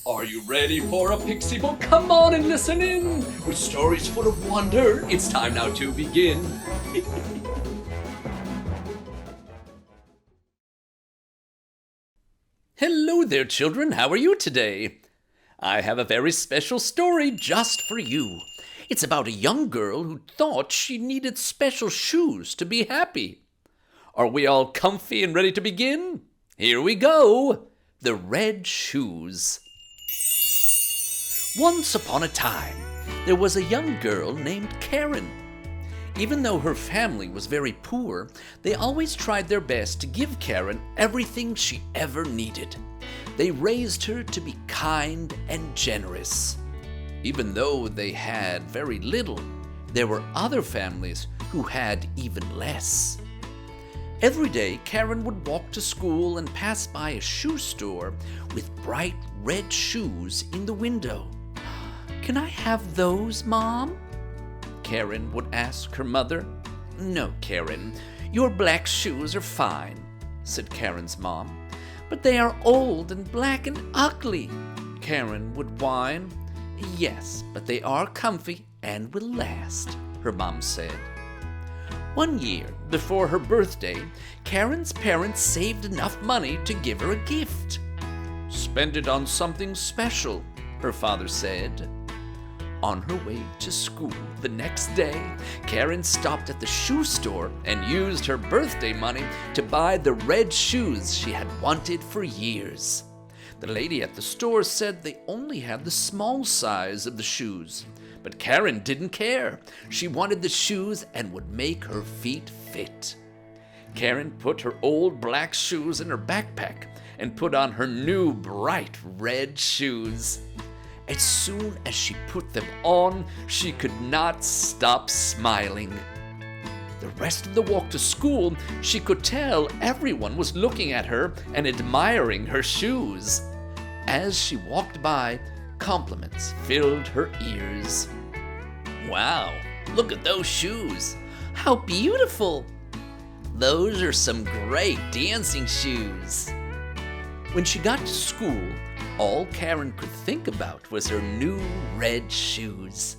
Are you ready for a pixie book? Come on and listen in. With stories full of wonder, it's time now to begin. Hello there, children. How are you today? I have a very special story just for you. It's about a young girl who thought she needed special shoes to be happy. Are we all comfy and ready to begin? Here we go. The Red Shoes. Once upon a time, there was a young girl named Karen. Even though her family was very poor, they always tried their best to give Karen everything she ever needed. They raised her to be kind and generous. Even though they had very little, there were other families who had even less. Every day, Karen would walk to school and pass by a shoe store with bright red shoes in the window. "Can I have those, Mom?" Karen would ask her mother. "No, Karen, your black shoes are fine," said Karen's mom. "But they are old and black and ugly," Karen would whine. "Yes, but they are comfy and will last," her mom said. One year, before her birthday, Karen's parents saved enough money to give her a gift. "Spend it on something special," her father said. On her way to school the next day, Karen stopped at the shoe store and used her birthday money to buy the red shoes she had wanted for years. The lady at the store said they only had the small size of the shoes, but Karen didn't care. She wanted the shoes and would make her feet fit. Karen put her old black shoes in her backpack and put on her new bright red shoes. As soon as she put them on, she could not stop smiling. The rest of the walk to school, she could tell everyone was looking at her and admiring her shoes. As she walked by, compliments filled her ears. "Wow, look at those shoes. How beautiful. Those are some great dancing shoes." When she got to school, all Karen could think about was her new red shoes.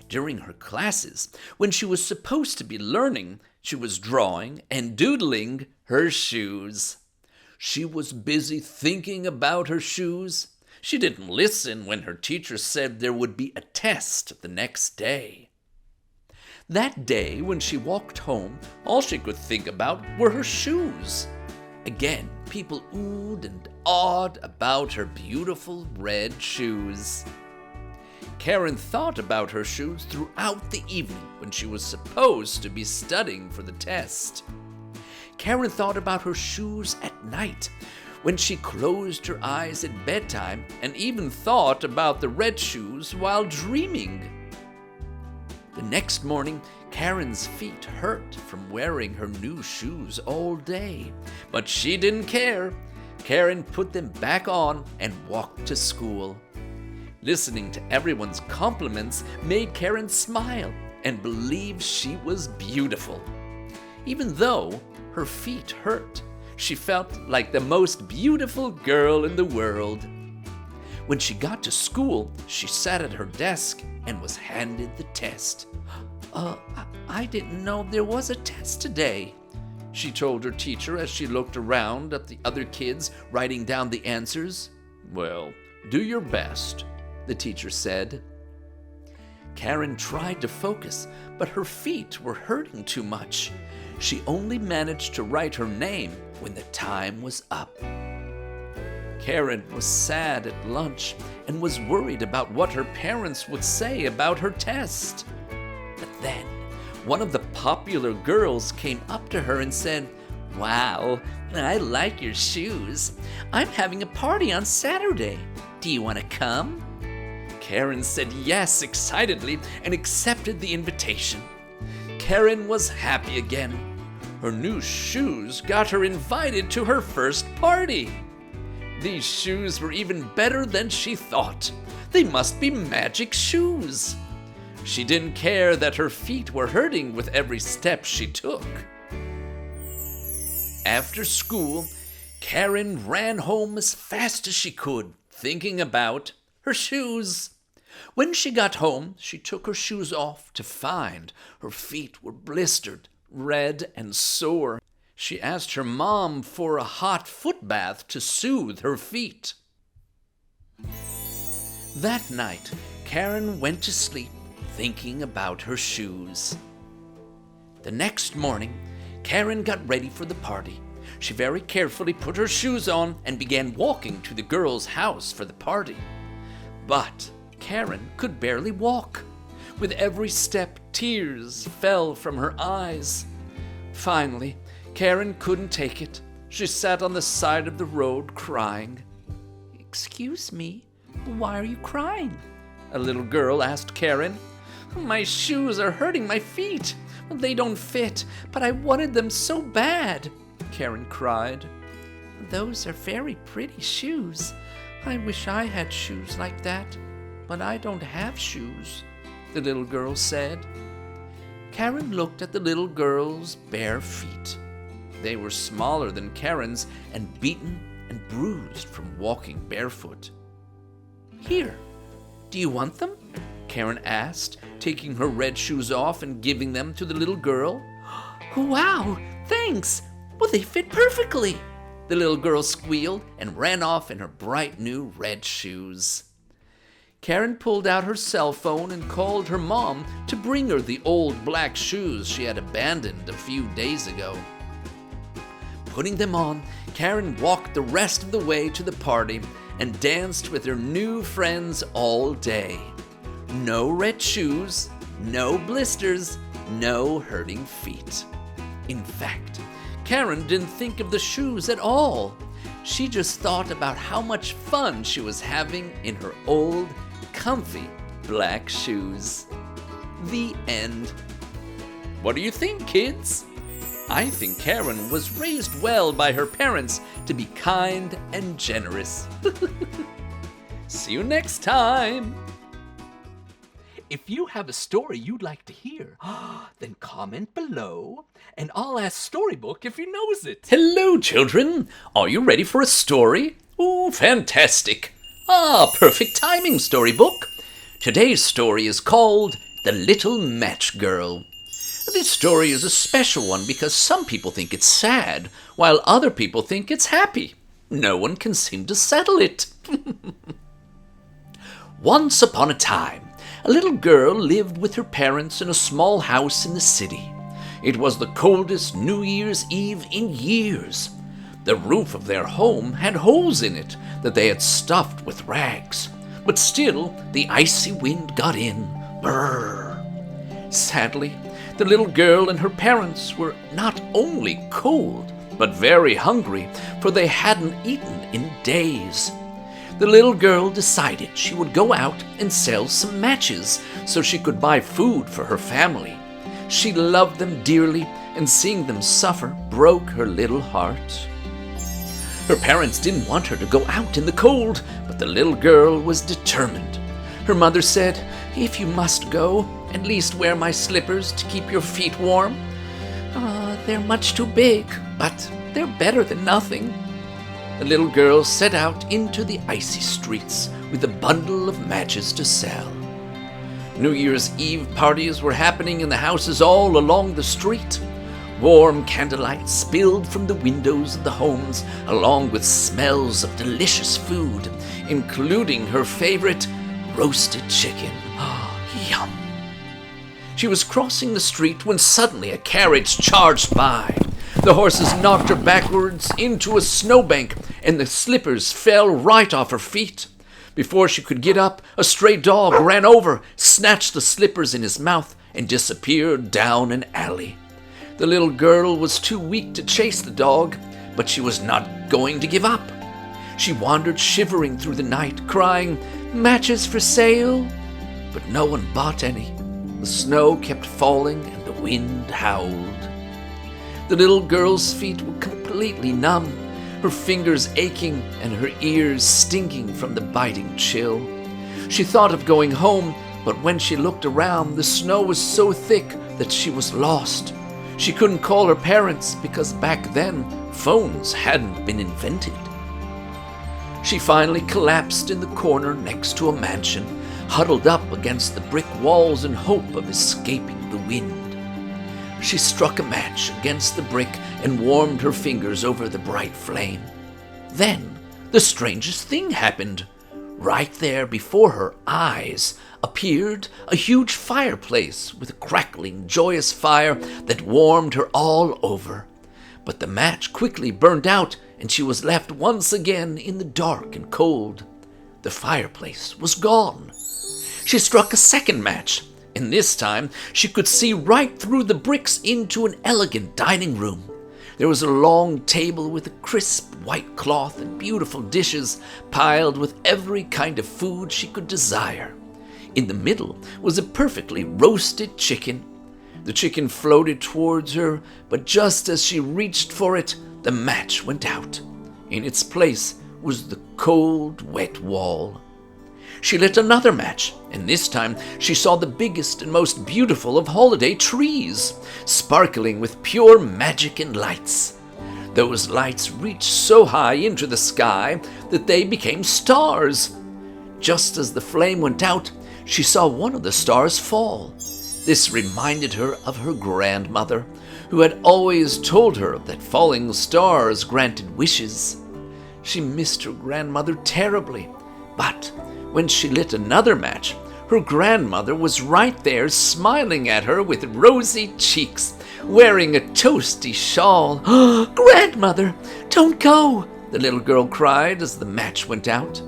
During her classes, when she was supposed to be learning, she was drawing and doodling her shoes. She was busy thinking about her shoes. She didn't listen when her teacher said there would be a test the next day. That day, when she walked home, all she could think about were her shoes. Again, people oohed and awed about her beautiful red shoes. Karen thought about her shoes throughout the evening when she was supposed to be studying for the test. Karen thought about her shoes at night when she closed her eyes at bedtime, and even thought about the red shoes while dreaming. The next morning, Karen's feet hurt from wearing her new shoes all day, but she didn't care. Karen put them back on and walked to school. Listening to everyone's compliments made Karen smile and believe she was beautiful. Even though her feet hurt, she felt like the most beautiful girl in the world. When she got to school, she sat at her desk and was handed the test. I didn't know there was a test today," she told her teacher as she looked around at the other kids writing down the answers. "Well, do your best," the teacher said. Karen tried to focus, but her feet were hurting too much. She only managed to write her name when the time was up. Karen was sad at lunch and was worried about what her parents would say about her test. But then, one of the popular girls came up to her and said, "Wow, I like your shoes. I'm having a party on Saturday. Do you want to come?" Karen said yes excitedly and accepted the invitation. Karen was happy again. Her new shoes got her invited to her first party. These shoes were even better than she thought. They must be magic shoes. She didn't care that her feet were hurting with every step she took. After school, Karen ran home as fast as she could, thinking about her shoes. When she got home, she took her shoes off to find her feet were blistered, red, and sore. She asked her mom for a hot foot bath to soothe her feet. That night, Karen went to sleep thinking about her shoes. The next morning, Karen got ready for the party. She very carefully put her shoes on and began walking to the girls' house for the party. But Karen could barely walk. With every step, tears fell from her eyes. Finally, Karen couldn't take it. She sat on the side of the road crying. "Excuse me, why are you crying?" a little girl asked Karen. "My shoes are hurting my feet. They don't fit, but I wanted them so bad," Karen cried. "Those are very pretty shoes. I wish I had shoes like that, but I don't have shoes," the little girl said. Karen looked at the little girl's bare feet. They were smaller than Karen's and beaten and bruised from walking barefoot. "Here, do you want them?" Karen asked, taking her red shoes off and giving them to the little girl. "Wow, thanks! Well, they fit perfectly!" the little girl squealed and ran off in her bright new red shoes. Karen pulled out her cell phone and called her mom to bring her the old black shoes she had abandoned a few days ago. Putting them on, Karen walked the rest of the way to the party and danced with her new friends all day. No red shoes, no blisters, no hurting feet. In fact, Karen didn't think of the shoes at all. She just thought about how much fun she was having in her old, comfy black shoes. The end. What do you think, kids? I think Karen was raised well by her parents to be kind and generous. See you next time. If you have a story you'd like to hear, then comment below, and I'll ask Storybook if he knows it. Hello, children. Are you ready for a story? Oh, fantastic. Perfect timing, Storybook. Today's story is called The Little Match Girl. This story is a special one because some people think it's sad, while other people think it's happy. No one can seem to settle it. Once upon a time, a little girl lived with her parents in a small house in the city. It was the coldest New Year's Eve in years. The roof of their home had holes in it that they had stuffed with rags. But still, the icy wind got in. Brrr. Sadly, the little girl and her parents were not only cold, but very hungry, for they hadn't eaten in days. The little girl decided she would go out and sell some matches so she could buy food for her family. She loved them dearly, and seeing them suffer broke her little heart. Her parents didn't want her to go out in the cold, but the little girl was determined. Her mother said, "If you must go, at least wear my slippers to keep your feet warm." They're much too big, but they're better than nothing." The little girl set out into the icy streets with a bundle of matches to sell. New Year's Eve parties were happening in the houses all along the street. Warm candlelight spilled from the windows of the homes, along with smells of delicious food, including her favorite roasted chicken. Yum! She was crossing the street when suddenly a carriage charged by. The horses knocked her backwards into a snowbank, and the slippers fell right off her feet. Before she could get up, a stray dog ran over, snatched the slippers in his mouth, and disappeared down an alley. The little girl was too weak to chase the dog, but she was not going to give up. She wandered shivering through the night, crying, "Matches for sale?" But no one bought any. The snow kept falling and the wind howled. The little girl's feet were completely numb, her fingers aching and her ears stinging from the biting chill. She thought of going home, but when she looked around, the snow was so thick that she was lost. She couldn't call her parents because back then, phones hadn't been invented. She finally collapsed in the corner next to a mansion, huddled up against the brick walls in hope of escaping the wind. She struck a match against the brick and warmed her fingers over the bright flame. Then the strangest thing happened. Right there before her eyes appeared a huge fireplace with a crackling, joyous fire that warmed her all over. But the match quickly burned out, and she was left once again in the dark and cold. The fireplace was gone. She struck a second match, and this time she could see right through the bricks into an elegant dining room. There was a long table with a crisp white cloth and beautiful dishes piled with every kind of food she could desire. In the middle was a perfectly roasted chicken. The chicken floated towards her, but just as she reached for it, the match went out. In its place was the cold, wet wall. She lit another match, and this time she saw the biggest and most beautiful of holiday trees, sparkling with pure magic and lights. Those lights reached so high into the sky that they became stars. Just as the flame went out, she saw one of the stars fall. This reminded her of her grandmother, who had always told her that falling stars granted wishes. She missed her grandmother terribly, but when she lit another match, her grandmother was right there smiling at her with rosy cheeks, wearing a toasty shawl. "Grandmother, don't go!" the little girl cried as the match went out.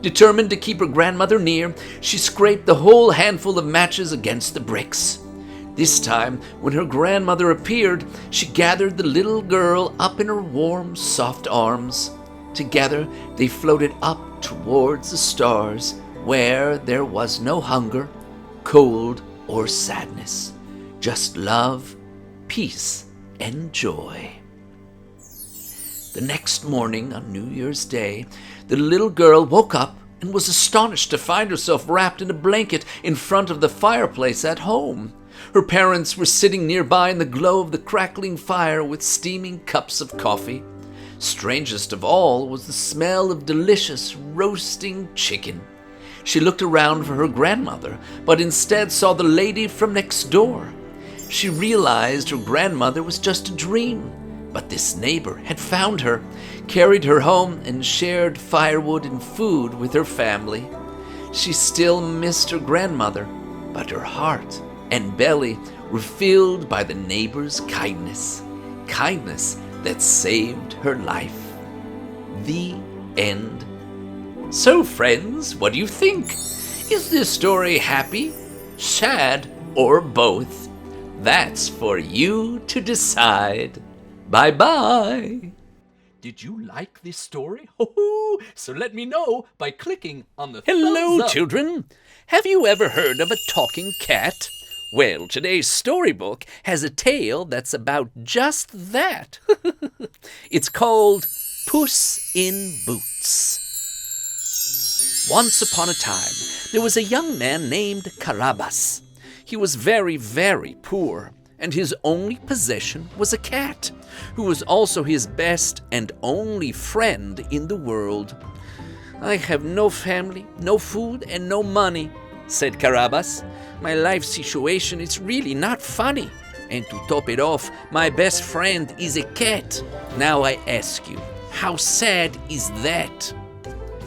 Determined to keep her grandmother near, she scraped the whole handful of matches against the bricks. This time, when her grandmother appeared, she gathered the little girl up in her warm, soft arms. Together, they floated up towards the stars, where there was no hunger, cold, or sadness, just love, peace, and joy. The next morning, on New Year's Day, the little girl woke up and was astonished to find herself wrapped in a blanket in front of the fireplace at home. Her parents were sitting nearby in the glow of the crackling fire with steaming cups of coffee. Strangest of all was the smell of delicious roasting chicken. She looked around for her grandmother, but instead saw the lady from next door. She realized her grandmother was just a dream, but this neighbor had found her, carried her home, and shared firewood and food with her family. She still missed her grandmother, but her heart and belly were filled by the neighbor's kindness that saved her life. The end. So, friends, what do you think? Is this story happy, sad, or both? That's for you to decide. Bye-bye. Did you like this story? So let me know by clicking on the Hello, thumbs up. children. Have you ever heard of a talking cat? Well, today's storybook has a tale that's about just that. It's called Puss-in-Boots. Once upon a time, there was a young man named Carabas. He was very, very poor, and his only possession was a cat, who was also his best and only friend in the world. "I have no family, no food, and no money," said Carabas. "My life situation is really not funny. And to top it off, my best friend is a cat. Now I ask you, how sad is that?"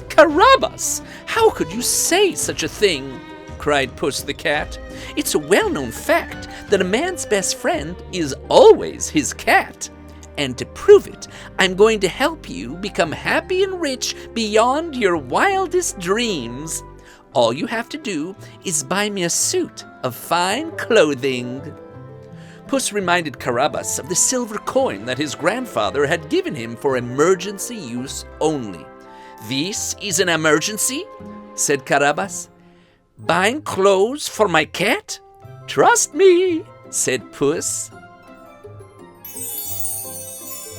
"Carabas, how could you say such a thing?" cried Puss the cat. "It's a well-known fact that a man's best friend is always his cat. And to prove it, I'm going to help you become happy and rich beyond your wildest dreams. All you have to do is buy me a suit of fine clothing." Puss reminded Carabas of the silver coin that his grandfather had given him for emergency use only. "This is an emergency?" said Carabas. "Buying clothes for my cat? Trust me," said Puss.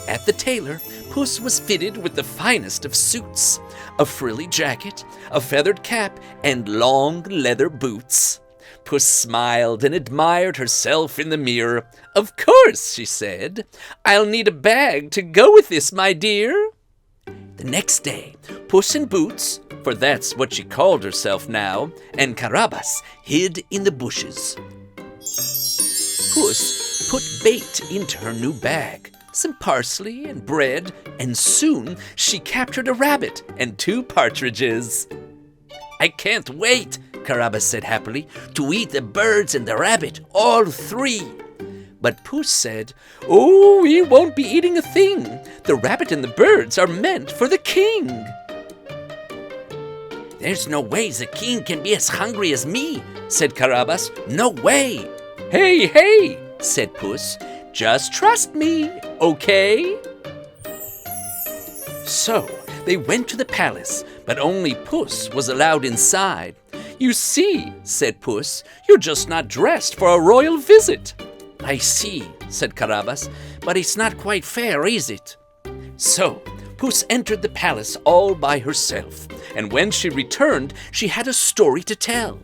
At the tailor, Puss was fitted with the finest of suits, a frilly jacket, a feathered cap, and long leather boots. Puss smiled and admired herself in the mirror. "Of course," she said. "I'll need a bag to go with this, my dear." The next day, Puss-in-boots, for that's what she called herself now, and Carabas hid in the bushes. Puss put bait into her new bag, some parsley and bread, and soon she captured a rabbit and 2 partridges. "I can't wait," Carabas said happily, "to eat the birds and the rabbit, all 3. But Puss said, "Oh, we won't be eating a thing. The rabbit and the birds are meant for the king." "There's no way the king can be as hungry as me," said Carabas. "No way." "Hey, hey," said Puss, "just trust me, okay?" So they went to the palace, but only Puss was allowed inside. "You see," said Puss, "you're just not dressed for a royal visit." "I see," said Carabas, "but it's not quite fair, is it?" So Puss entered the palace all by herself, and when she returned, she had a story to tell.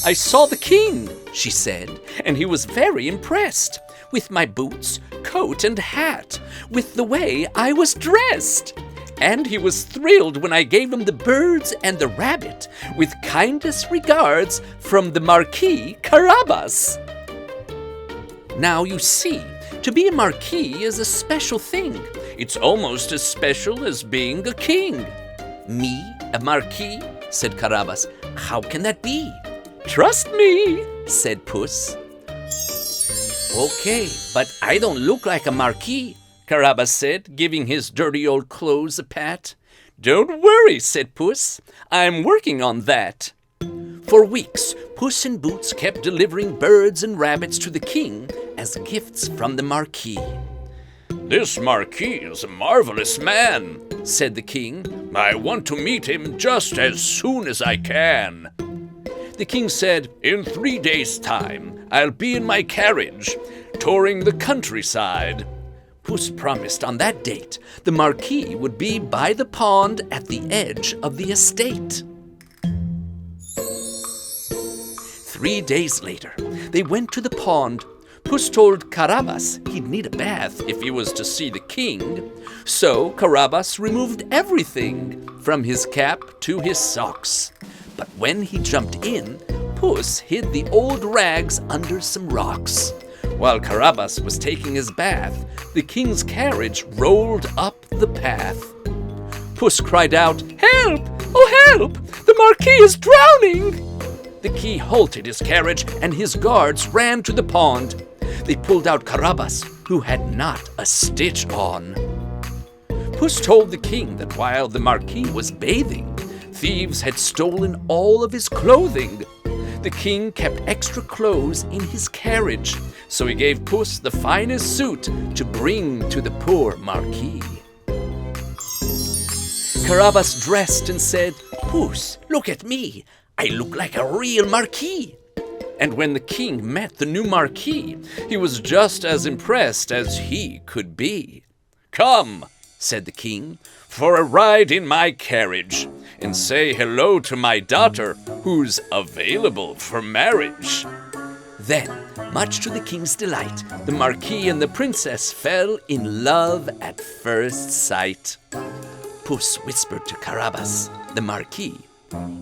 "I saw the king," she said, "and he was very impressed with my boots, coat, and hat, with the way I was dressed. And he was thrilled when I gave him the birds and the rabbit, with kindest regards from the Marquis Carabas." Now you see, to be a marquis is a special thing. It's almost as special as being a king. "Me, a marquis?" said Carabas. "How can that be?" "Trust me," said Puss. "Okay, but I don't look like a marquis," Carabas said, giving his dirty old clothes a pat. "Don't worry," said Puss. "I'm working on that." For weeks, Puss-in-Boots kept delivering birds and rabbits to the king as gifts from the marquis. "This marquis is a marvelous man," said the king. "I want to meet him just as soon as I can." The king said, "In 3 days' time, I'll be in my carriage, touring the countryside." Puss promised on that date the marquis would be by the pond at the edge of the estate. 3 days later, they went to the pond. Puss told Carabas he'd need a bath if he was to see the king. So Carabas removed everything, from his cap to his socks. But when he jumped in, Puss hid the old rags under some rocks. While Carabas was taking his bath, the king's carriage rolled up the path. Puss cried out, "Help! Oh, help! The marquis is drowning!" The king halted his carriage, and his guards ran to the pond. They pulled out Carabas, who had not a stitch on. Puss told the king that while the marquis was bathing, thieves had stolen all of his clothing. The king kept extra clothes in his carriage, so he gave Puss the finest suit to bring to the poor marquis. Carabas dressed and said, "Puss, look at me. I look like a real marquis." And when the king met the new marquis, he was just as impressed as he could be. "Come," said the king, "for a ride in my carriage, and say hello to my daughter, who's available for marriage." Then, much to the king's delight, the marquis and the princess fell in love at first sight. Puss whispered to Carabas, the marquis,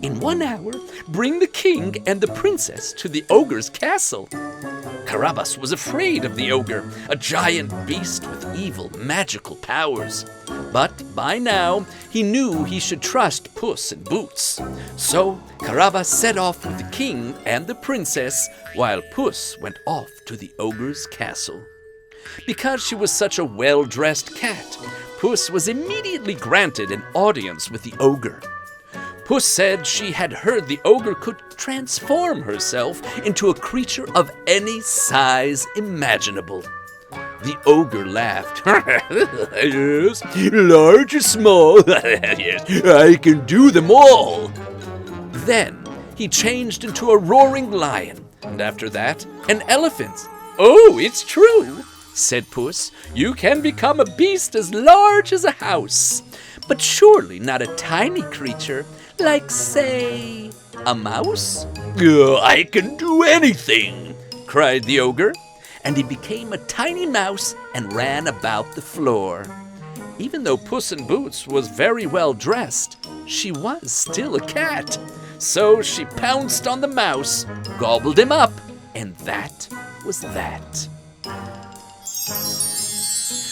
"In 1 hour, bring the king and the princess to the ogre's castle." Carabas was afraid of the ogre, a giant beast with evil magical powers. But by now, he knew he should trust Puss in Boots. So Carabas set off with the king and the princess, while Puss went off to the ogre's castle. Because she was such a well-dressed cat, Puss was immediately granted an audience with the ogre. Puss said she had heard the ogre could transform herself into a creature of any size imaginable. The ogre laughed. "Yes, large or small, yes, I can do them all." Then he changed into a roaring lion, and after that, an elephant. "Oh, it's true," said Puss. "You can become a beast as large as a house, but surely not a tiny creature like, say, a mouse?" "I can do anything," cried the ogre, and he became a tiny mouse and ran about the floor. Even though Puss-in-boots was very well dressed, she was still a cat. So she pounced on the mouse, gobbled him up, and that was that.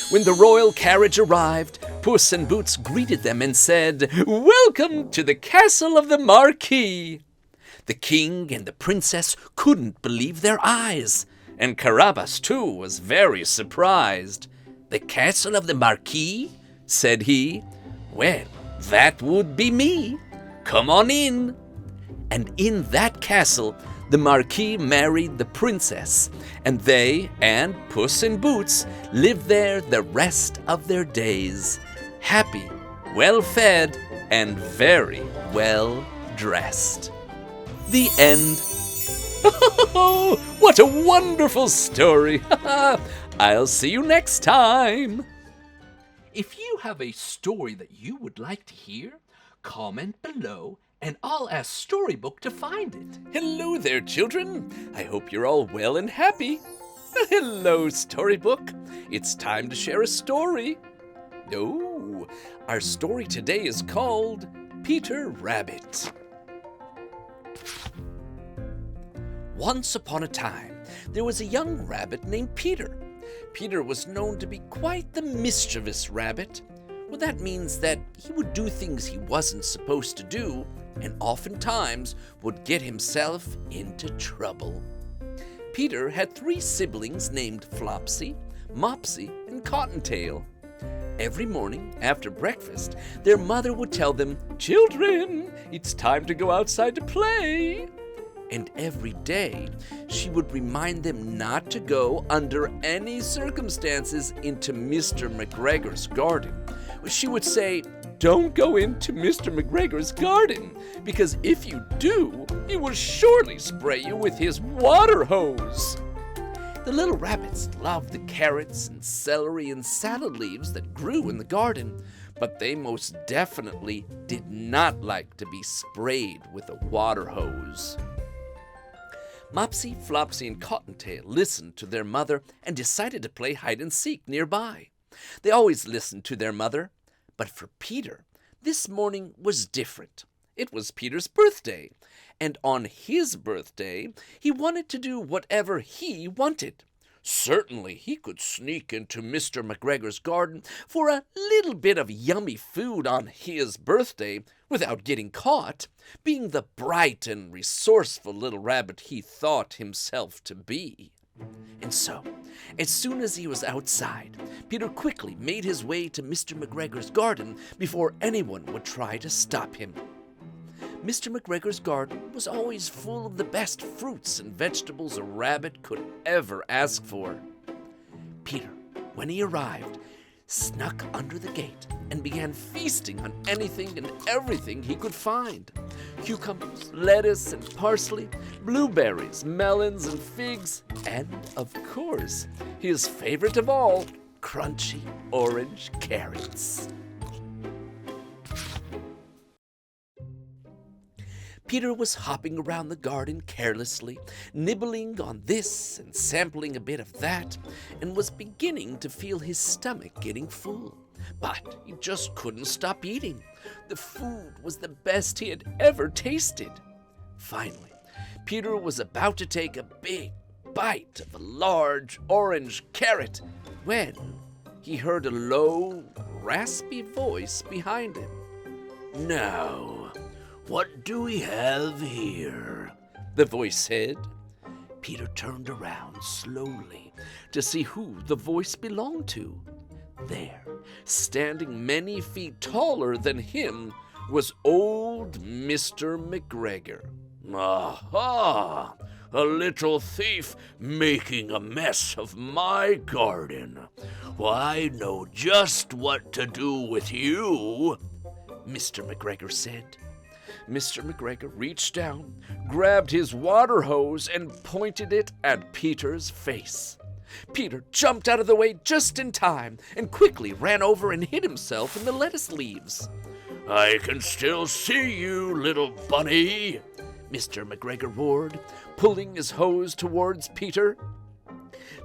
When the royal carriage arrived, Puss in Boots greeted them and said, "Welcome to the castle of the Marquis." The king and the princess couldn't believe their eyes, and Carabas, too, was very surprised. "The castle of the Marquis?" said he. "Well, that would be me. Come on in." And in that castle, the Marquis married the princess, and they and Puss in Boots lived there the rest of their days, happy, well-fed, and very well-dressed. The end. Oh, what a wonderful story! I'll see you next time. If you have a story that you would like to hear, comment below and I'll ask Storybook to find it. Hello there, children. I hope you're all well and happy. Hello, Storybook. It's time to share a story. Oh, our story today is called Peter Rabbit. Once upon a time, there was a young rabbit named Peter. Peter was known to be quite the mischievous rabbit. Well, that means that he would do things he wasn't supposed to do, and oftentimes would get himself into trouble. Peter had 3 siblings named Flopsy, Mopsy, and Cottontail. Every morning after breakfast, their mother would tell them, "Children, it's time to go outside to play." And every day, she would remind them not to go under any circumstances into Mr. McGregor's garden. She would say, "Don't go into Mr. McGregor's garden, because if you do, he will surely spray you with his water hose." The little rabbits loved the carrots and celery and salad leaves that grew in the garden, but they most definitely did not like to be sprayed with a water hose. Mopsy, Flopsy, and Cottontail listened to their mother and decided to play hide-and-seek nearby. They always listened to their mother, but for Peter, this morning was different. It was Peter's birthday, and on his birthday, he wanted to do whatever he wanted. Certainly, he could sneak into Mr. McGregor's garden for a little bit of yummy food on his birthday without getting caught, being the bright and resourceful little rabbit he thought himself to be. And so, as soon as he was outside, Peter quickly made his way to Mr. McGregor's garden before anyone would try to stop him. Mr. McGregor's garden was always full of the best fruits and vegetables a rabbit could ever ask for. Peter, when he arrived, snuck under the gate and began feasting on anything and everything he could find. Cucumbers, lettuce and parsley, blueberries, melons and figs, and, of course, his favorite of all, crunchy orange carrots. Peter was hopping around the garden carelessly, nibbling on this and sampling a bit of that, and was beginning to feel his stomach getting full. But he just couldn't stop eating. The food was the best he had ever tasted. Finally, Peter was about to take a big bite of a large orange carrot when he heard a low, raspy voice behind him. "Now, what do we have here?" the voice said. Peter turned around slowly to see who the voice belonged to. There, standing many feet taller than him, was old Mr. McGregor. "Aha! A little thief making a mess of my garden. Well, I know just what to do with you," Mr. McGregor said. Mr. McGregor reached down, grabbed his water hose, and pointed it at Peter's face. Peter jumped out of the way just in time and quickly ran over and hid himself in the lettuce leaves. "I can still see you, little bunny," Mr. McGregor roared, pulling his hose towards Peter.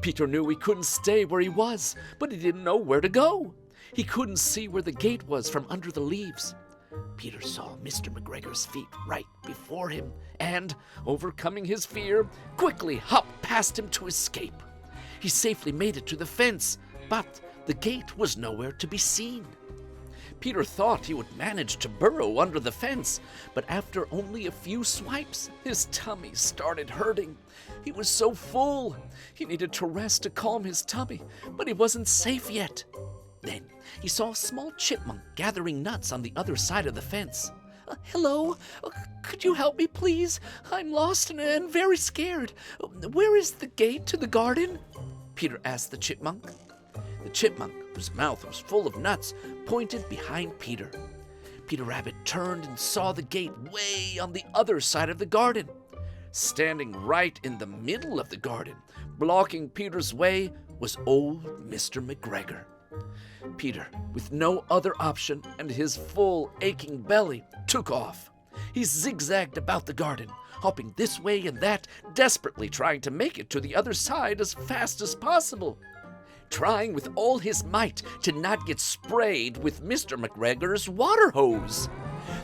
Peter knew he couldn't stay where he was, but he didn't know where to go. He couldn't see where the gate was from under the leaves. Peter saw Mr. McGregor's feet right before him and, overcoming his fear, quickly hopped past him to escape. He safely made it to the fence, but the gate was nowhere to be seen. Peter thought he would manage to burrow under the fence, but after only a few swipes, his tummy started hurting. He was so full. He needed to rest to calm his tummy, but he wasn't safe yet. Then he saw a small chipmunk gathering nuts on the other side of the fence. Hello? Could you help me, please? I'm lost and very scared. Where is the gate to the garden? Peter asked the chipmunk. The chipmunk, whose mouth was full of nuts, pointed behind Peter. Peter Rabbit turned and saw the gate way on the other side of the garden. Standing right in the middle of the garden, blocking Peter's way, was old Mr. McGregor. Peter, with no other option and his full, aching belly, took off. He zigzagged about the garden, hopping this way and that, desperately trying to make it to the other side as fast as possible. Trying with all his might to not get sprayed with Mr. McGregor's water hose.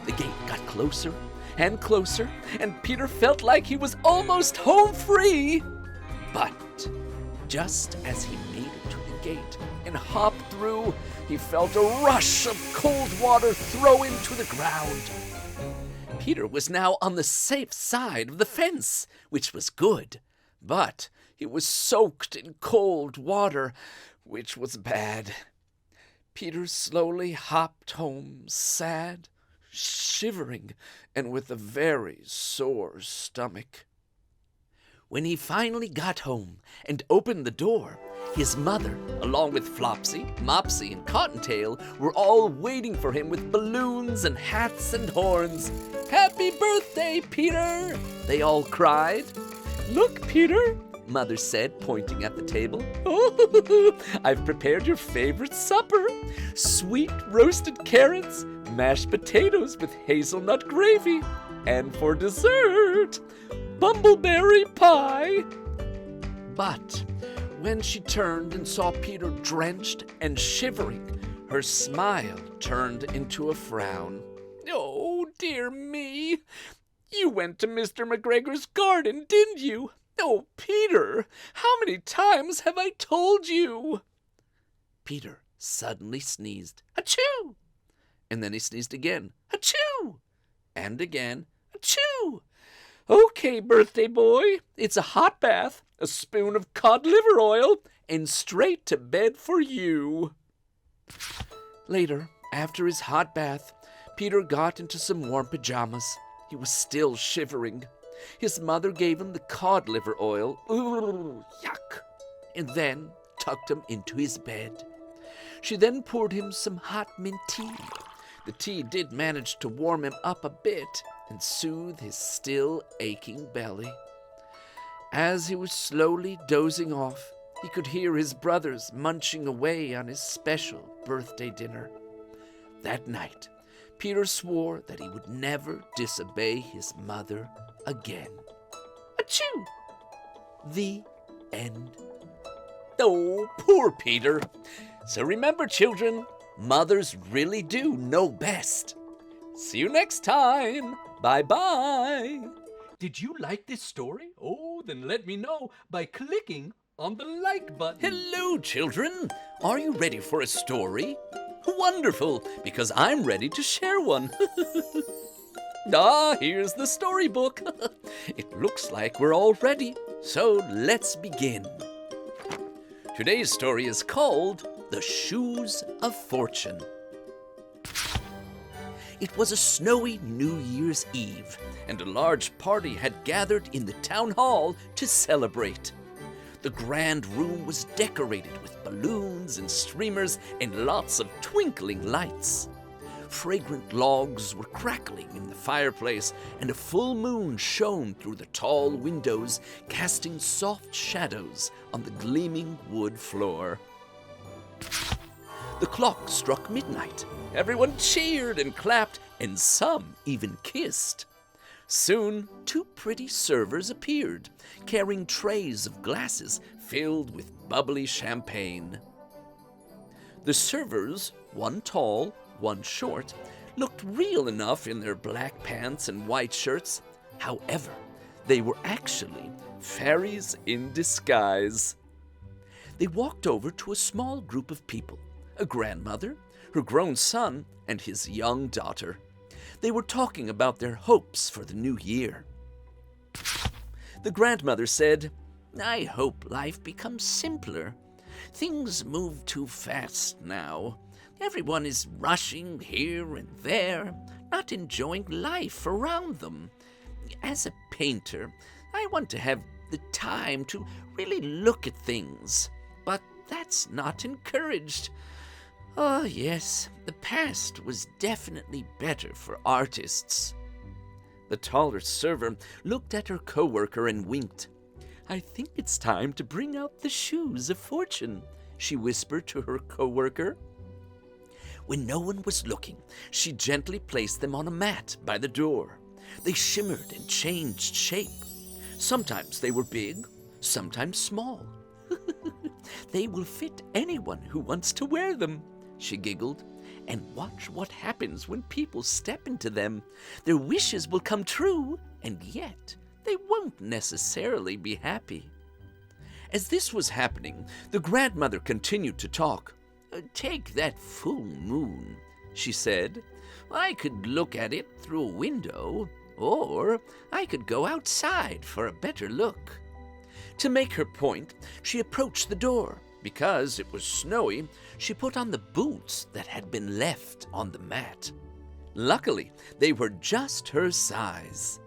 The gate got closer and closer, and Peter felt like he was almost home free. But just as he made it to the gate and hopped through, he felt a rush of cold water throw him to the ground. Peter was now on the safe side of the fence, which was good, but he was soaked in cold water, which was bad. Peter slowly hopped home, sad, shivering, and with a very sore stomach. When he finally got home and opened the door, his mother, along with Flopsy, Mopsy, and Cottontail, were all waiting for him with balloons and hats and horns. "Happy birthday, Peter!" they all cried. "Look, Peter," Mother said, pointing at the table. "Oh, I've prepared your favorite supper. Sweet roasted carrots, mashed potatoes with hazelnut gravy, and for dessert, bumbleberry pie." But when she turned and saw Peter drenched and shivering, her smile turned into a frown. "Oh, dear me. You went to Mr. McGregor's garden, didn't you? Oh, Peter, how many times have I told you?" Peter suddenly sneezed. "Achoo!" And then he sneezed again. "Achoo!" And again. "Achoo! Okay, birthday boy, it's a hot bath, a spoon of cod liver oil, and straight to bed for you." Later, after his hot bath, Peter got into some warm pajamas. He was still shivering. His mother gave him the cod liver oil, ooh, yuck, and then tucked him into his bed. She then poured him some hot mint tea. The tea did manage to warm him up a bit and soothe his still aching belly. As he was slowly dozing off, he could hear his brothers munching away on his special birthday dinner. That night, Peter swore that he would never disobey his mother again. Achoo! The end. Oh, poor Peter. So remember, children, mothers really do know best. See you next time. Bye-bye. Did you like this story? Oh, then let me know by clicking on the like button. Hello, children. Are you ready for a story? Wonderful, because I'm ready to share one. Here's the storybook. It looks like we're all ready, so let's begin. Today's story is called The Shoes of Fortune. It was a snowy New Year's Eve, and a large party had gathered in the town hall to celebrate. The grand room was decorated with balloons and streamers and lots of twinkling lights. Fragrant logs were crackling in the fireplace, and a full moon shone through the tall windows, casting soft shadows on the gleaming wood floor. The clock struck midnight. Everyone cheered and clapped, and some even kissed. Soon, two pretty servers appeared, carrying trays of glasses filled with bubbly champagne. The servers, one tall, one short, looked real enough in their black pants and white shirts. However, they were actually fairies in disguise. They walked over to a small group of people, a grandmother, her grown son, and his young daughter. They were talking about their hopes for the new year. The grandmother said, "I hope life becomes simpler. Things move too fast now. Everyone is rushing here and there, not enjoying life around them. As a painter, I want to have the time to really look at things, but that's not encouraged. Oh, yes, the past was definitely better for artists." The taller server looked at her coworker and winked. "I think it's time to bring out the shoes of fortune," she whispered to her coworker. When no one was looking, she gently placed them on a mat by the door. They shimmered and changed shape. Sometimes they were big, sometimes small. "They will fit anyone who wants to wear them," she giggled. "And watch what happens when people step into them. Their wishes will come true, and yet they won't necessarily be happy." As this was happening, the grandmother continued to talk. "Take that full moon," she said. "I could look at it through a window, or I could go outside for a better look." To make her point, she approached the door. Because it was snowy, she put on the boots that had been left on the mat. Luckily, they were just her size.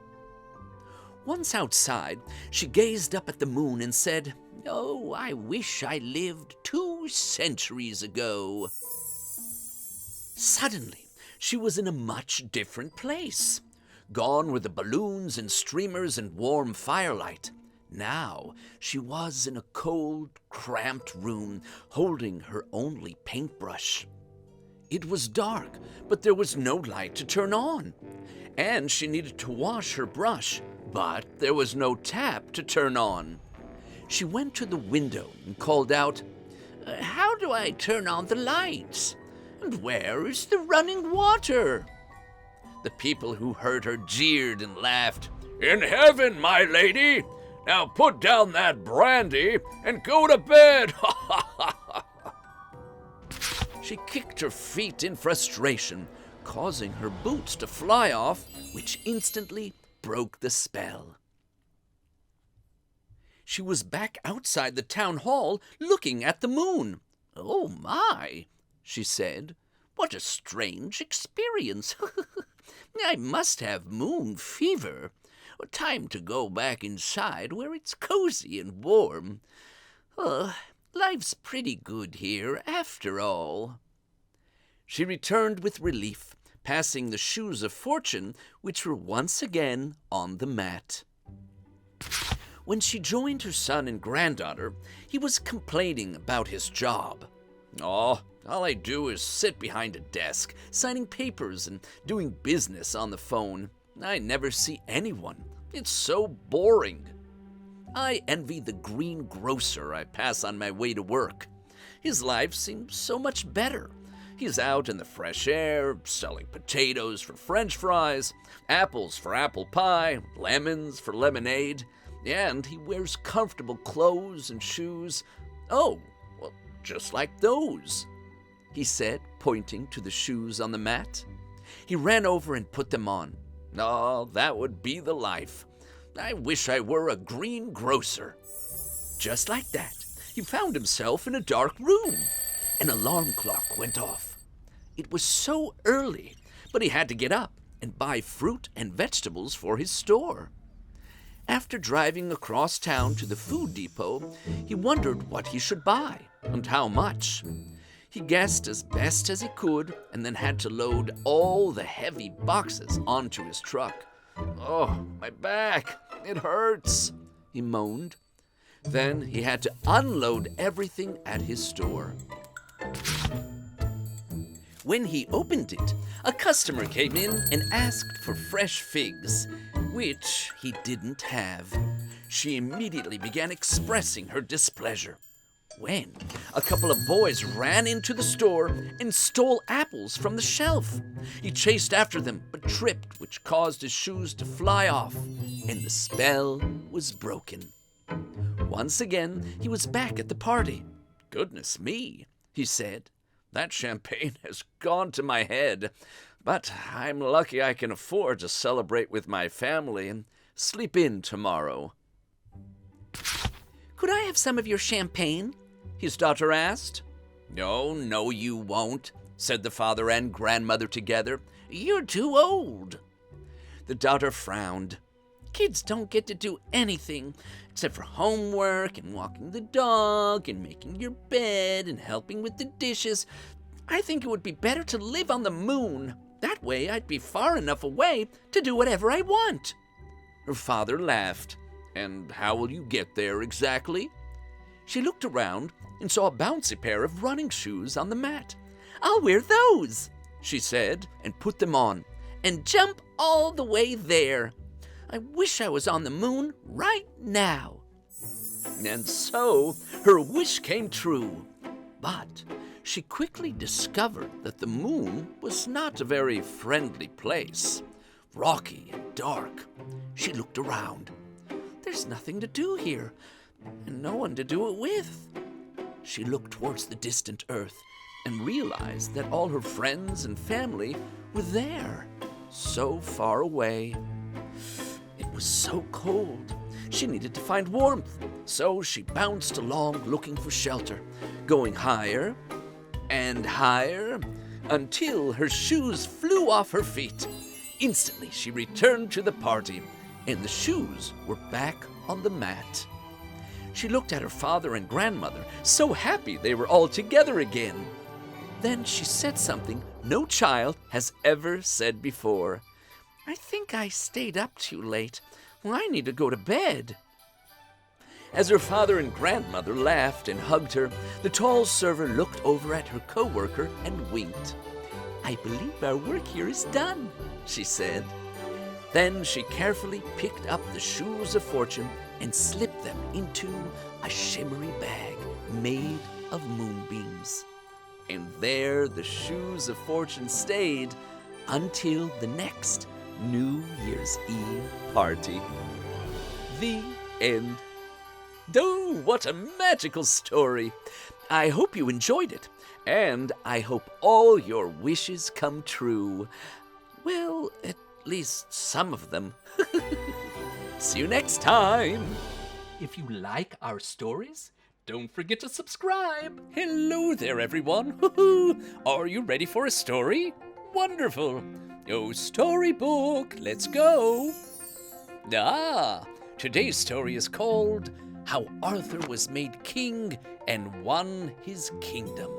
Once outside, she gazed up at the moon and said, "Oh, I wish I lived 2 centuries ago." Suddenly, she was in a much different place. Gone were the balloons and streamers and warm firelight. Now she was in a cold, cramped room, holding her only paintbrush. It was dark, but there was no light to turn on. And she needed to wash her brush, but there was no tap to turn on. She went to the window and called out, "How do I turn on the lights? And where is the running water?" The people who heard her jeered and laughed. "In heaven, my lady! Now put down that brandy and go to bed!" She kicked her feet in frustration, causing her boots to fly off, which instantly broke the spell. She was back outside the town hall looking at the moon. "Oh my," she said. "What a strange experience. I must have moon fever. Time to go back inside where it's cozy and warm. Life's pretty good here after all." She returned with relief, passing the shoes of fortune, which were once again on the mat. When she joined her son and granddaughter, he was complaining about his job. "Oh, all I do is sit behind a desk, signing papers and doing business on the phone. I never see anyone. It's so boring. I envy the greengrocer I pass on my way to work. His life seems so much better. He's out in the fresh air, selling potatoes for French fries, apples for apple pie, lemons for lemonade, and he wears comfortable clothes and shoes. Oh, well, just like those," he said, pointing to the shoes on the mat. He ran over and put them on. "Oh, that would be the life. I wish I were a greengrocer." Just like that, he found himself in a dark room. An alarm clock went off. It was so early, but he had to get up and buy fruit and vegetables for his store. After driving across town to the food depot, he wondered what he should buy and how much. He guessed as best as he could and then had to load all the heavy boxes onto his truck. "Oh, my back, it hurts," he moaned. Then he had to unload everything at his store. When he opened it, a customer came in and asked for fresh figs, which he didn't have. She immediately began expressing her displeasure. when a couple of boys ran into the store and stole apples from the shelf. He chased after them but tripped, which caused his shoes to fly off, and the spell was broken. Once again, he was back at the party. "Goodness me," he said. "That champagne has gone to my head, but I'm lucky I can afford to celebrate with my family and sleep in tomorrow." "Could I have some of your champagne?" his daughter asked. No, you won't," said the father and grandmother together. "You're too old." The daughter frowned. "Kids don't get to do anything except for homework and walking the dog and making your bed and helping with the dishes. I think it would be better to live on the moon. That way I'd be far enough away to do whatever I want." Her father laughed. "And how will you get there exactly?" She looked around and saw a bouncy pair of running shoes on the mat. "I'll wear those," she said, and put them on, "and jump all the way there. I wish I was on the moon right now." And so her wish came true. But she quickly discovered that the moon was not a very friendly place. Rocky and dark. She looked around. "There's nothing to do here, and no one to do it with." She looked towards the distant Earth and realized that all her friends and family were there, so far away. It was so cold. She needed to find warmth, so she bounced along looking for shelter, going higher and higher until her shoes flew off her feet. Instantly, she returned to the party, and the shoes were back on the mat. She looked at her father and grandmother, so happy they were all together again. Then she said something no child has ever said before. "I think I stayed up too late. I need to go to bed." As her father and grandmother laughed and hugged her, the tall server looked over at her co-worker and winked. "I believe our work here is done," she said. Then she carefully picked up the shoes of fortune and slipped them into a shimmery bag made of moonbeams. And there the shoes of fortune stayed until the next New Year's Eve party. The end. Oh, what a magical story! I hope you enjoyed it, and I hope all your wishes come true. Well, at least some of them. See you next time! If you like our stories, don't forget to subscribe. Hello there, everyone. Are you ready for a story? Wonderful. Oh, storybook, let's go. Today's story is called How Arthur Was Made King and Won His Kingdom.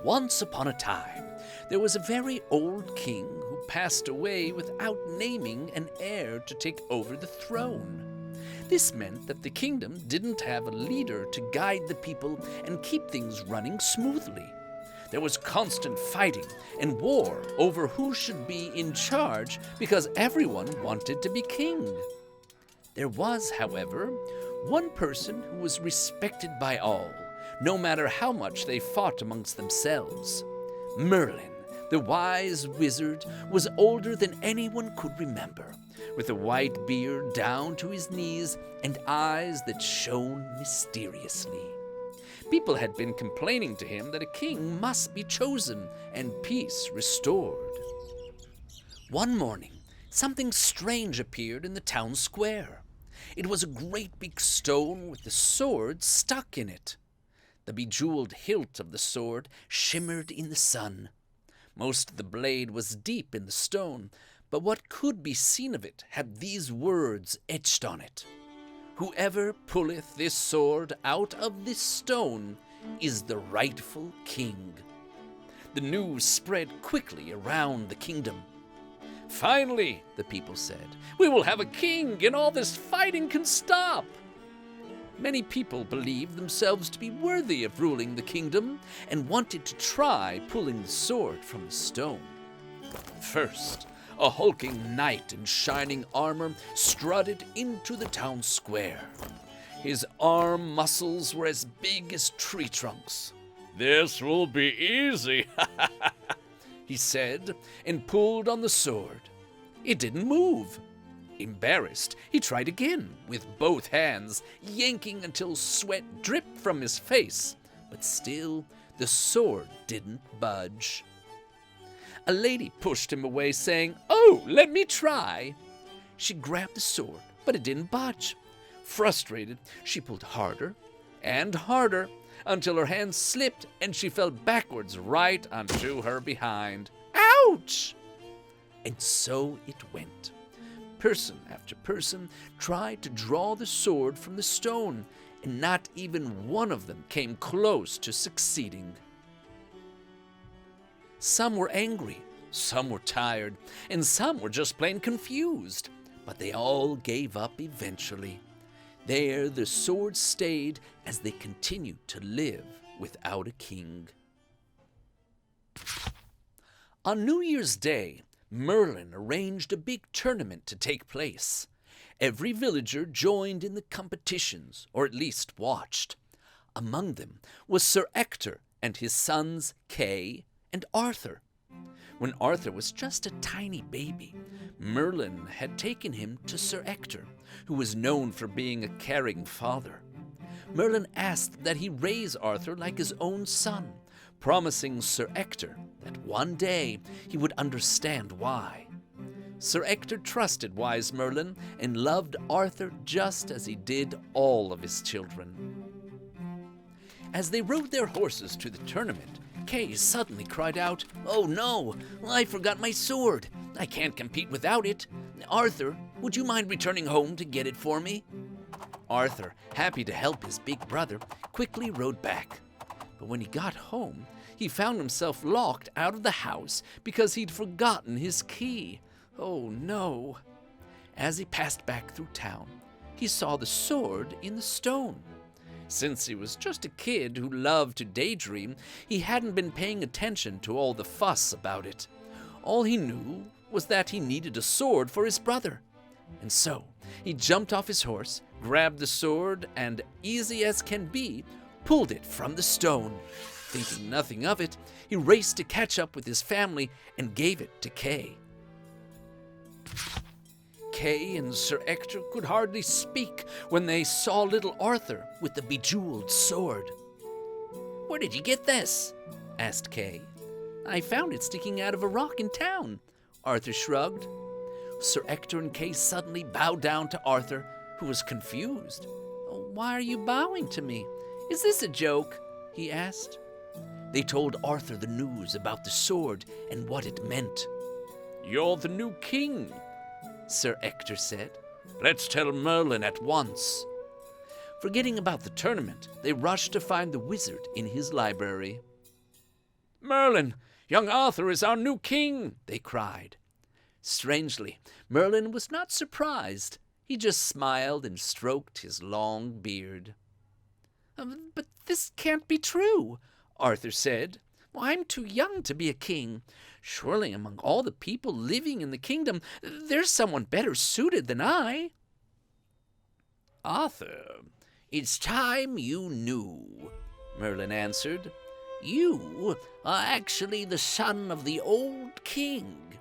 Once upon a time, there was a very old king who passed away without naming an heir to take over the throne. This meant that the kingdom didn't have a leader to guide the people and keep things running smoothly. There was constant fighting and war over who should be in charge because everyone wanted to be king. There was, however, one person who was respected by all, no matter how much they fought amongst themselves. Merlin, the wise wizard, was older than anyone could remember, with a white beard down to his knees and eyes that shone mysteriously. People had been complaining to him that a king must be chosen and peace restored. One morning, something strange appeared in the town square. It was a great big stone with a sword stuck in it. The bejeweled hilt of the sword shimmered in the sun. Most of the blade was deep in the stone, but what could be seen of it had these words etched on it: "Whoever pulleth this sword out of this stone is the rightful king." The news spread quickly around the kingdom. "Finally," the people said, "we will have a king and all this fighting can stop." Many people believed themselves to be worthy of ruling the kingdom and wanted to try pulling the sword from the stone. First, a hulking knight in shining armor strutted into the town square. His arm muscles were as big as tree trunks. "This will be easy," he said, and pulled on the sword. It didn't move. Embarrassed, he tried again, with both hands, yanking until sweat dripped from his face. But still, the sword didn't budge. A lady pushed him away, saying, "Oh, let me try." She grabbed the sword, but it didn't budge. Frustrated, she pulled harder and harder until her hand slipped and she fell backwards right onto her behind. Ouch! And so it went. Person after person tried to draw the sword from the stone, and not even one of them came close to succeeding. Some were angry, some were tired, and some were just plain confused. But they all gave up eventually. There the sword stayed as they continued to live without a king. On New Year's Day, Merlin arranged a big tournament to take place. Every villager joined in the competitions, or at least watched. Among them was Sir Ector and his sons Kay and Arthur. When Arthur was just a tiny baby, Merlin had taken him to Sir Ector, who was known for being a caring father. Merlin asked that he raise Arthur like his own son, promising Sir Ector that one day he would understand why. Sir Ector trusted wise Merlin and loved Arthur just as he did all of his children. As they rode their horses to the tournament, Kay suddenly cried out, "Oh no, I forgot my sword. I can't compete without it. Arthur, would you mind returning home to get it for me?" Arthur, happy to help his big brother, quickly rode back. But when he got home, he found himself locked out of the house because he'd forgotten his key. Oh no! As he passed back through town, he saw the sword in the stone. Since he was just a kid who loved to daydream, he hadn't been paying attention to all the fuss about it. All he knew was that he needed a sword for his brother. And so he jumped off his horse, grabbed the sword, and, easy as can be, pulled it from the stone. Thinking nothing of it, he raced to catch up with his family and gave it to Kay. Kay and Sir Ector could hardly speak when they saw little Arthur with the bejeweled sword. "Where did you get this?" asked Kay. "I found it sticking out of a rock in town," Arthur shrugged. Sir Ector and Kay suddenly bowed down to Arthur, who was confused. "Why are you bowing to me? Is this a joke?" he asked. They told Arthur the news about the sword and what it meant. "You're the new king," Sir Ector said. "Let's tell Merlin at once." Forgetting about the tournament, they rushed to find the wizard in his library. "Merlin, young Arthur is our new king," they cried. Strangely, Merlin was not surprised. He just smiled and stroked his long beard. "But this can't be true," Arthur said. "I'm too young to be a king. Surely among all the people living in the kingdom, there's someone better suited than I." "Arthur, it's time you knew," Merlin answered. "You are actually the son of the old king.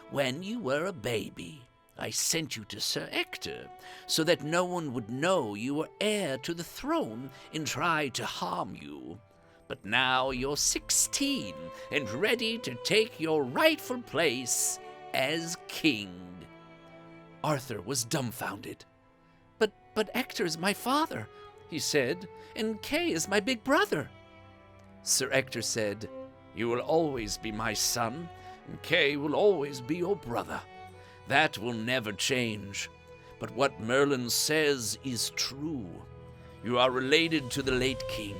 When you were a baby, I sent you to Sir Ector so that no one would know you were heir to the throne and try to harm you. But now you're 16 and ready to take your rightful place as king." Arthur was dumbfounded. But Ector is my father," he said, "and Kay is my big brother." Sir Ector said, "You will always be my son, and Kay will always be your brother. That will never change. But what Merlin says is true. You are related to the late king.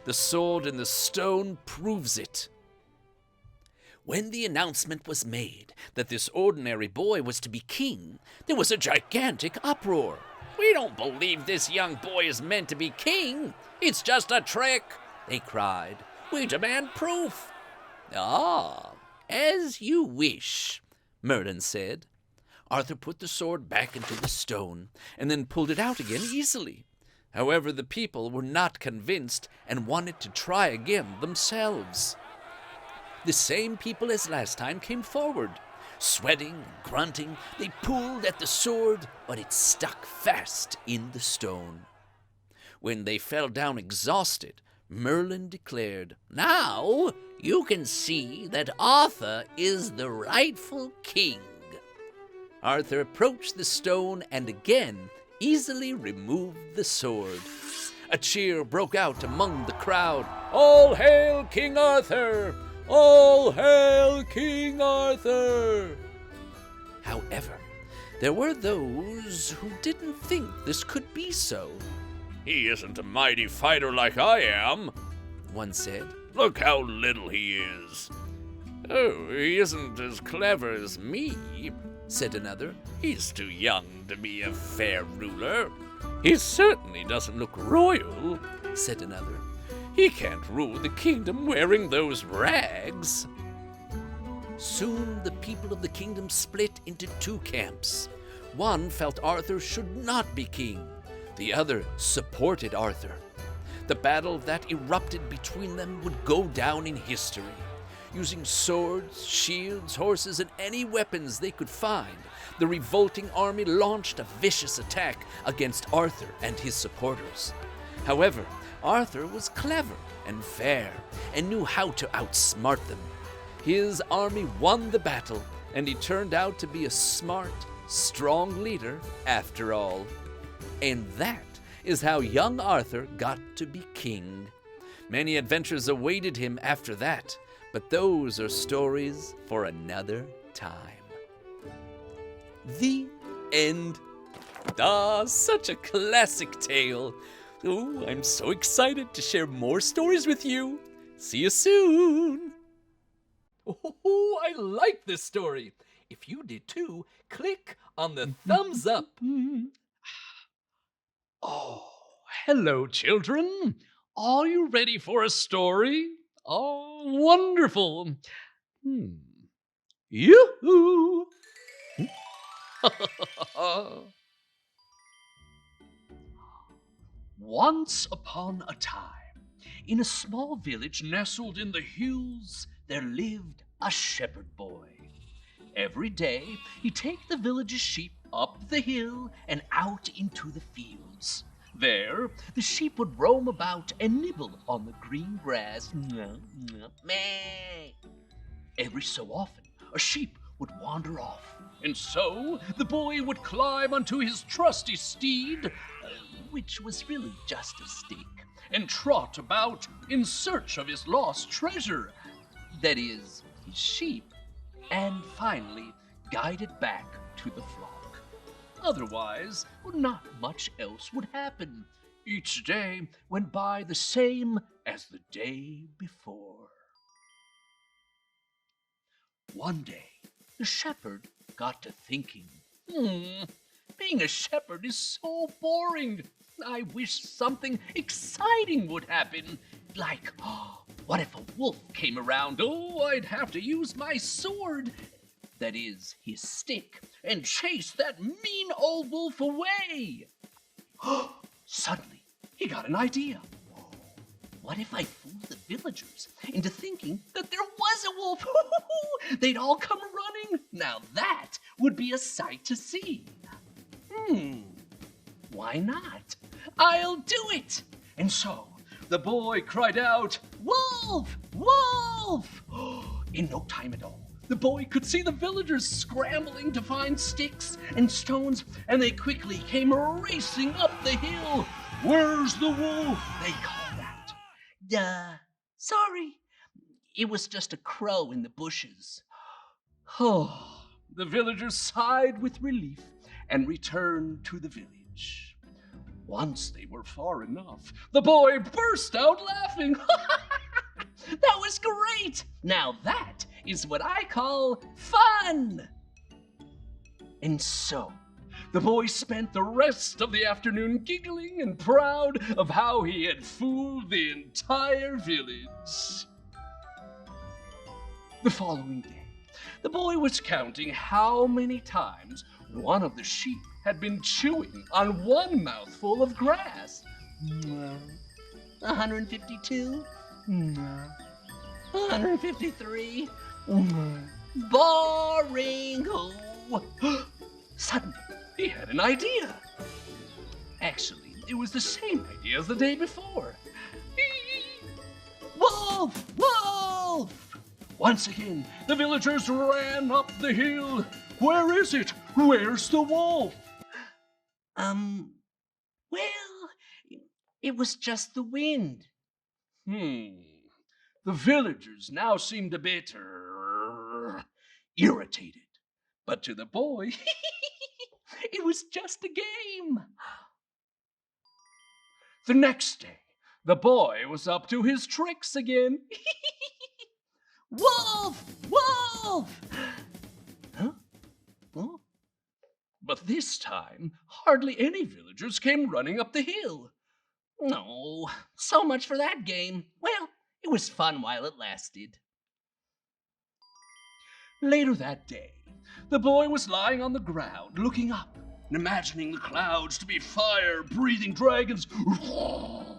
The sword in the stone proves it." When the announcement was made that this ordinary boy was to be king, there was a gigantic uproar. "We don't believe this young boy is meant to be king. It's just a trick," they cried. "We demand proof." "Ah, as you wish," Merlin said. Arthur put the sword back into the stone and then pulled it out again easily. However, the people were not convinced and wanted to try again themselves. The same people as last time came forward. Sweating and grunting, they pulled at the sword, but it stuck fast in the stone. When they fell down exhausted, Merlin declared, "Now you can see that Arthur is the rightful king." Arthur approached the stone and again easily removed the sword. A cheer broke out among the crowd. "All hail King Arthur! All hail King Arthur!" However, there were those who didn't think this could be so. "He isn't a mighty fighter like I am," one said. "Look how little he is." "Oh, he isn't as clever as me," said another. "He's too young to be a fair ruler." "He certainly doesn't look royal," said another. "He can't rule the kingdom wearing those rags." Soon the people of the kingdom split into two camps. One felt Arthur should not be king. The other supported Arthur. The battle that erupted between them would go down in history. Using swords, shields, horses, and any weapons they could find, the revolting army launched a vicious attack against Arthur and his supporters. However, Arthur was clever and fair and knew how to outsmart them. His army won the battle, and he turned out to be a smart, strong leader after all. And that is how young Arthur got to be king. Many adventures awaited him after that, but those are stories for another time. The end. Ah, such a classic tale. Oh, I'm so excited to share more stories with you. See you soon. Oh, I like this story. If you did too, click on the thumbs up. Oh, hello, children. Are you ready for a story? Oh, wonderful. Yoo-hoo! Once upon a time, in a small village nestled in the hills, there lived a shepherd boy. Every day, he'd take the village's sheep up the hill and out into the fields. There, the sheep would roam about and nibble on the green grass. Meh. Every so often, a sheep would wander off, and so the boy would climb onto his trusty steed, which was really just a stick, and trot about in search of his lost treasure, that is, his sheep, and finally guide it back to the flock. Otherwise, not much else would happen. Each day went by the same as the day before. One day, the shepherd got to thinking, being a shepherd is so boring. I wish something exciting would happen. Like, what if a wolf came around? Oh, I'd have to use my sword, that is, his stick, and chase that mean old wolf away. Suddenly, he got an idea. What if I fooled the villagers into thinking that there was a wolf? They'd all come running. Now that would be a sight to see. Why not? I'll do it. And so the boy cried out, "Wolf! Wolf!" In no time at all, the boy could see the villagers scrambling to find sticks and stones, and they quickly came racing up the hill. "Where's the wolf?" they called out. Sorry. It was just a crow in the bushes." The villagers sighed with relief and returned to the village. Once they were far enough, the boy burst out laughing. "That was great! Now that is what I call fun!" And so, the boy spent the rest of the afternoon giggling and proud of how he had fooled the entire village. The following day, the boy was counting how many times one of the sheep had been chewing on one mouthful of grass. No. 152? No. 153? Boring. Oh. Suddenly, he had an idea. Actually, it was the same idea as the day before. Wolf! Wolf! Once again, the villagers ran up the hill. Where is it? Where's the wolf? Well, it was just the wind. The villagers now seemed a bit irritated. But to the boy, it was just a game. The next day, the boy was up to his tricks again. Wolf! Wolf! Huh? Oh. But this time, hardly any villagers came running up the hill. No, so much for that game. Well, it was fun while it lasted. Later that day, the boy was lying on the ground, looking up and imagining the clouds to be fire-breathing dragons,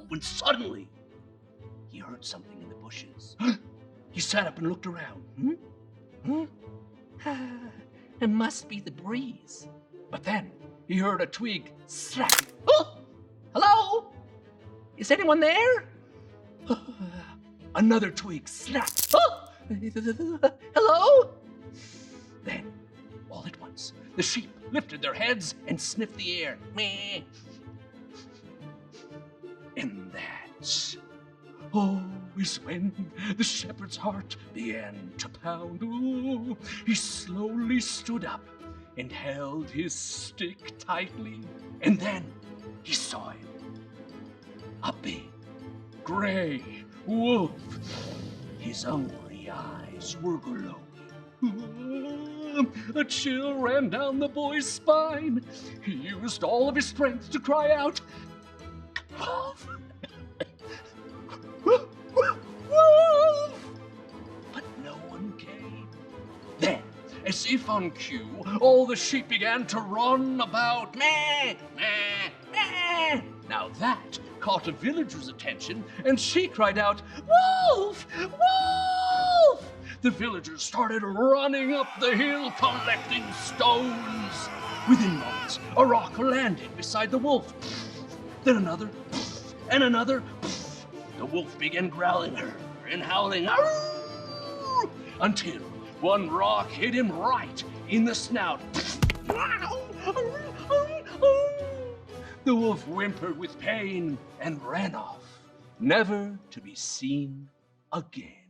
when suddenly he heard something in the bushes. He sat up and looked around. It must be the breeze. But then he heard a twig snap. Oh! Hello? Is anyone there? Another twig snapped. Oh! Hello? Then, all at once, the sheep lifted their heads and sniffed the air. Meh. And that's is when the shepherd's heart began to pound. Oh, he slowly stood up and held his stick tightly. And then he saw him. A big, gray wolf. His hungry eyes were glowing. A chill ran down the boy's spine. He used all of his strength to cry out, "Wolf! Wolf!" But no one came. Then, as if on cue, all the sheep began to run about. Meh, meh, meh. Now that caught a villager's attention, and she cried out, "Wolf! Wolf!" The villagers started running up the hill, collecting stones. Within moments, a rock landed beside the wolf. Then another, and another. The wolf began growling and howling until one rock hit him right in the snout. The wolf whimpered with pain and ran off, never to be seen again.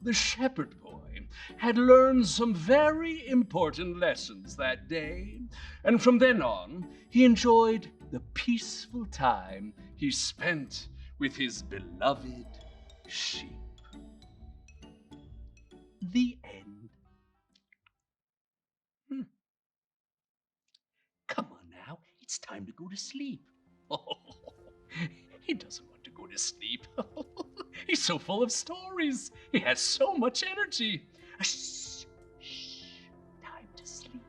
The shepherd boy had learned some very important lessons that day, and from then on, he enjoyed the peaceful time he spent with his beloved sheep. The end. Come on now, it's time to go to sleep. He doesn't want to go to sleep. He's so full of stories. He has so much energy. Shh, shh, time to sleep.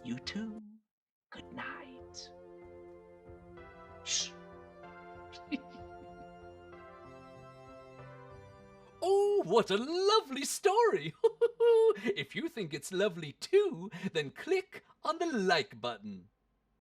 You too, good night. Shh. Oh, what a lovely story! If you think it's lovely too, then click on the like button.